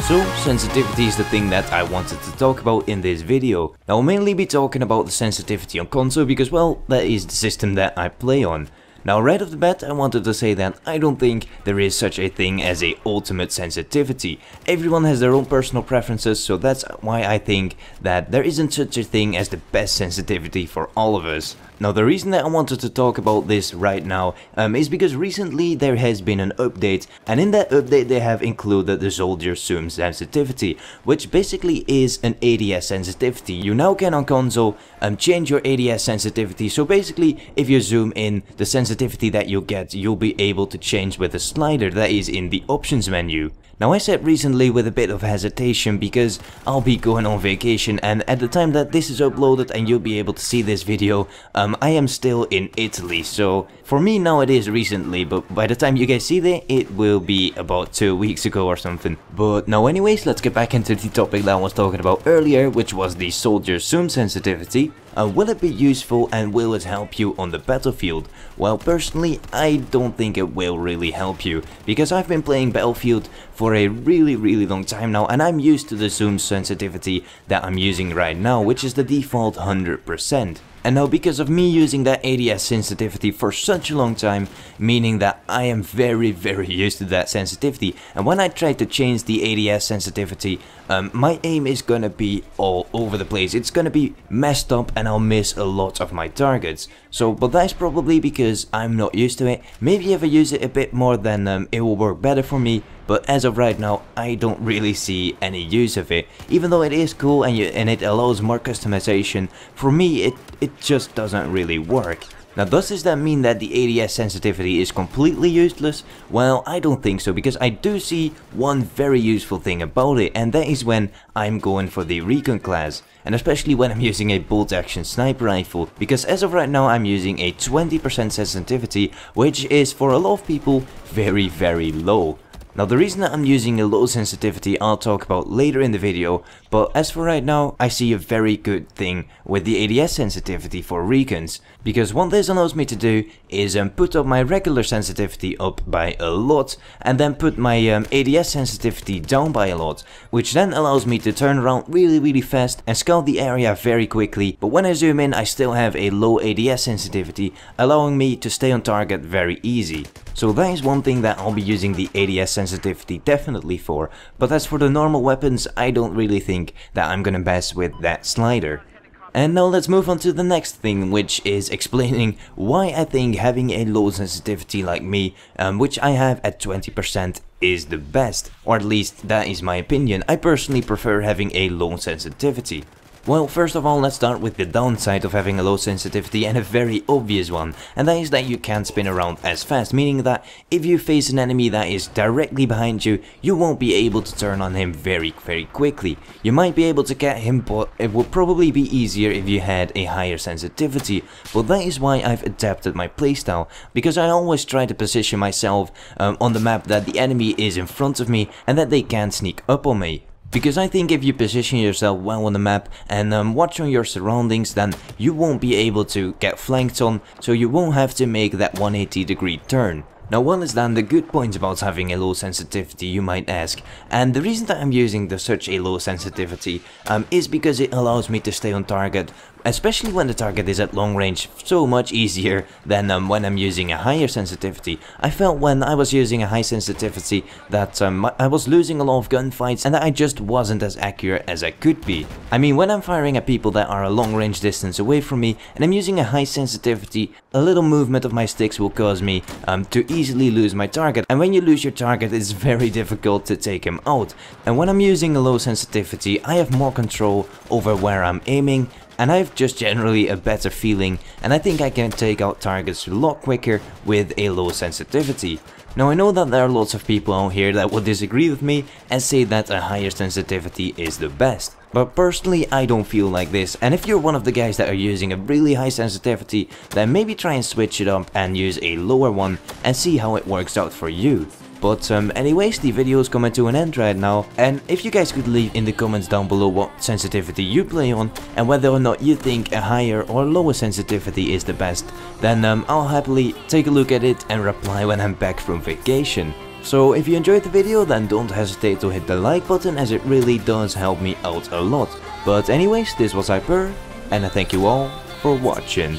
So, sensitivity is the thing that I wanted to talk about in this video. I'll mainly be talking about the sensitivity on console because, well, that is the system that I play on. Now, right off the bat, I wanted to say that I don't think there is such a thing as a ultimate sensitivity. Everyone has their own personal preferences, so that's why I think that there isn't such a thing as the best sensitivity for all of us. Now, the reason that I wanted to talk about this right now is because recently there has been an update, and in that update they have included the soldier zoom sensitivity, which basically is an ADS sensitivity. You now can on console change your ADS sensitivity, so basically if you zoom in, the sensitivity that you'll get, you'll be able to change with a slider that is in the options menu. Now, I said recently with a bit of hesitation because I'll be going on vacation, and at the time that this is uploaded and you'll be able to see this video, I am still in Italy. So for me now it is recently, but by the time you guys see that, it will be about 2 weeks ago or something. But now anyways, let's get back into the topic that I was talking about earlier, which was the soldier zoom sensitivity. Will it be useful and will it help you on the battlefield? Well, personally, I don't think it will really help you, because I've been playing Battlefield for a really long time now, and I'm used to the zoom sensitivity that I'm using right now, which is the default 100%. And now, because of me using that ADS sensitivity for such a long time, meaning that I am very used to that sensitivity, and when I try to change the ADS sensitivity, my aim is gonna be all over the place. It's gonna be messed up and I'll miss a lot of my targets. So, but that's probably because I'm not used to it. Maybe if I use it a bit more, then it will work better for me. But as of right now, I don't really see any use of it. Even though it is cool and it allows more customization, for me it just doesn't really work. Now, does that mean that the ADS sensitivity is completely useless? Well, I don't think so, because I do see one very useful thing about it, and that is when I'm going for the recon class. And especially when I'm using a bolt action sniper rifle, because as of right now I'm using a 20% sensitivity, which is for a lot of people very low. Now, the reason that I'm using a low sensitivity I'll talk about later in the video, but as for right now, I see a very good thing with the ADS sensitivity for recons, because what this allows me to do is put up my regular sensitivity up by a lot, and then put my ADS sensitivity down by a lot, which then allows me to turn around really fast and scout the area very quickly. But when I zoom in, I still have a low ADS sensitivity, allowing me to stay on target very easy. So that is one thing that I'll be using the ADS sensitivity definitely for, but as for the normal weapons, I don't really think that I'm gonna mess with that slider. And now let's move on to the next thing, which is explaining why I think having a low sensitivity like me, which I have at 20%, is the best. Or at least that is my opinion. I personally prefer having a low sensitivity. Well, first of all, let's start with the downside of having a low sensitivity, and a very obvious one, and that is that you can't spin around as fast, meaning that if you face an enemy that is directly behind you, you won't be able to turn on him very quickly. You might be able to get him, but it would probably be easier if you had a higher sensitivity. But that is why I've adapted my playstyle, because I always try to position myself on the map that the enemy is in front of me and that they can't sneak up on me. Because I think if you position yourself well on the map and watch on your surroundings, then you won't be able to get flanked on, so you won't have to make that 180-degree turn. Now, what is then the good point about having a low sensitivity, you might ask? And the reason that I'm using such a low sensitivity is because it allows me to stay on target, especially when the target is at long range, so much easier than when I'm using a higher sensitivity. I felt when I was using a high sensitivity that I was losing a lot of gunfights and that I just wasn't as accurate as I could be. I mean, when I'm firing at people that are a long range distance away from me and I'm using a high sensitivity, a little movement of my sticks will cause me to easily lose my target, and when you lose your target, it's very difficult to take him out. And when I'm using a low sensitivity, I have more control over where I'm aiming, and I have just generally a better feeling, and I think I can take out targets a lot quicker with a low sensitivity. Now, I know that there are lots of people out here that will disagree with me and say that a higher sensitivity is the best. But personally, I don't feel like this, and if you're one of the guys that are using a really high sensitivity, then maybe try and switch it up and use a lower one and see how it works out for you. But anyways, the video is coming to an end right now, and if you guys could leave in the comments down below what sensitivity you play on and whether or not you think a higher or lower sensitivity is the best, then I'll happily take a look at it and reply when I'm back from vacation. So if you enjoyed the video, then don't hesitate to hit the like button, as it really does help me out a lot. But anyways, this was Hyper, and I thank you all for watching.